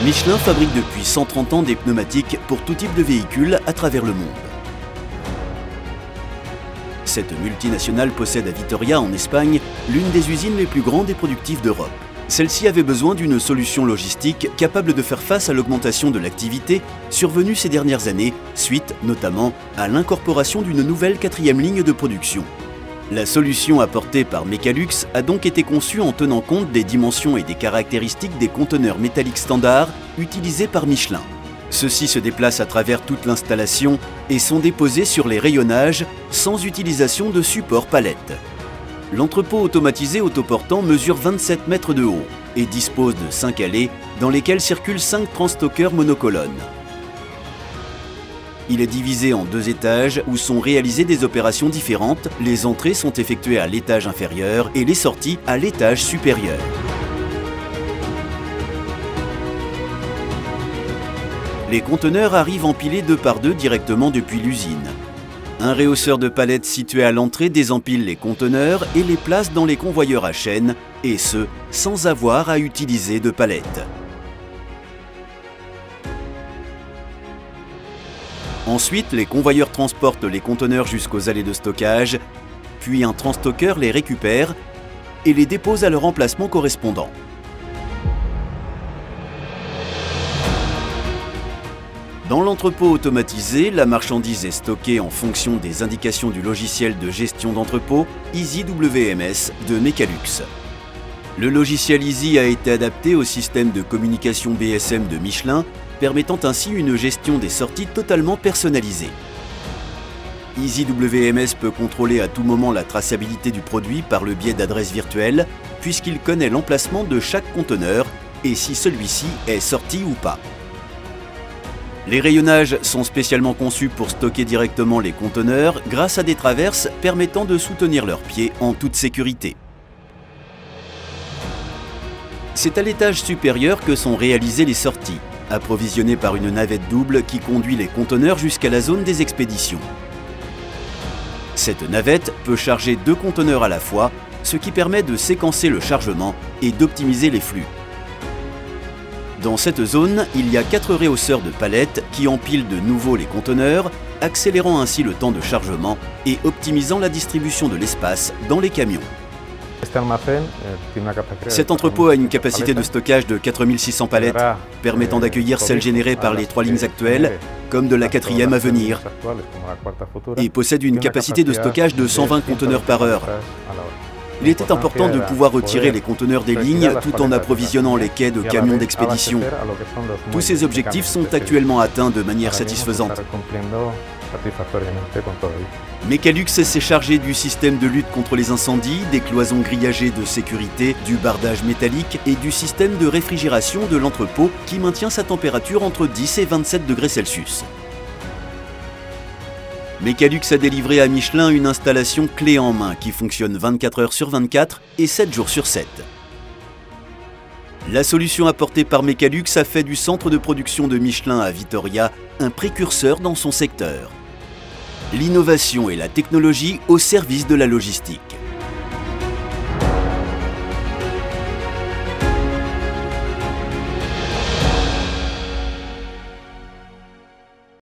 Michelin fabrique depuis 130 ans des pneumatiques pour tout type de véhicules à travers le monde. Cette multinationale possède à Vitoria, en Espagne, l'une des usines les plus grandes et productives d'Europe. Celle-ci avait besoin d'une solution logistique capable de faire face à l'augmentation de l'activité survenue ces dernières années, suite notamment à l'incorporation d'une nouvelle 4e ligne de production. La solution apportée par Mecalux a donc été conçue en tenant compte des dimensions et des caractéristiques des conteneurs métalliques standards utilisés par Michelin. Ceux-ci se déplacent à travers toute l'installation et sont déposés sur les rayonnages sans utilisation de support palette. L'entrepôt automatisé autoportant mesure 27 mètres de haut et dispose de 5 allées dans lesquelles circulent 5 transstockers monocolonnes. Il est divisé en 2 étages où sont réalisées des opérations différentes. Les entrées sont effectuées à l'étage inférieur et les sorties à l'étage supérieur. Les conteneurs arrivent empilés 2 par 2 directement depuis l'usine. Un rehausseur de palettes situé à l'entrée désempile les conteneurs et les place dans les convoyeurs à chaîne, et ce, sans avoir à utiliser de palettes. Ensuite, les convoyeurs transportent les conteneurs jusqu'aux allées de stockage, puis un transstocker les récupère et les dépose à leur emplacement correspondant. Dans l'entrepôt automatisé, la marchandise est stockée en fonction des indications du logiciel de gestion d'entrepôt EasyWMS de Mecalux. Le logiciel Easy a été adapté au système de communication BSM de Michelin, permettant ainsi une gestion des sorties totalement personnalisée. EasyWMS peut contrôler à tout moment la traçabilité du produit par le biais d'adresses virtuelles, puisqu'il connaît l'emplacement de chaque conteneur et si celui-ci est sorti ou pas. Les rayonnages sont spécialement conçus pour stocker directement les conteneurs grâce à des traverses permettant de soutenir leurs pieds en toute sécurité. C'est à l'étage supérieur que sont réalisées les sorties, approvisionnées par une navette double qui conduit les conteneurs jusqu'à la zone des expéditions. Cette navette peut charger 2 conteneurs à la fois, ce qui permet de séquencer le chargement et d'optimiser les flux. Dans cette zone, il y a 4 rehausseurs de palettes qui empilent de nouveau les conteneurs, accélérant ainsi le temps de chargement et optimisant la distribution de l'espace dans les camions. Cet entrepôt a une capacité de stockage de 4600 palettes, permettant d'accueillir celles générées par les 3 lignes actuelles, comme de la 4e à venir, et possède une capacité de stockage de 120 conteneurs par heure. Il était important de pouvoir retirer les conteneurs des lignes tout en approvisionnant les quais de camions d'expédition. Tous ces objectifs sont actuellement atteints de manière satisfaisante. Mecalux s'est chargé du système de lutte contre les incendies, des cloisons grillagées de sécurité, du bardage métallique et du système de réfrigération de l'entrepôt qui maintient sa température entre 10 et 27 degrés Celsius. Mecalux a délivré à Michelin une installation clé en main qui fonctionne 24 heures sur 24 et 7 jours sur 7. La solution apportée par Mecalux a fait du centre de production de Michelin à Vitoria un précurseur dans son secteur. L'innovation et la technologie au service de la logistique.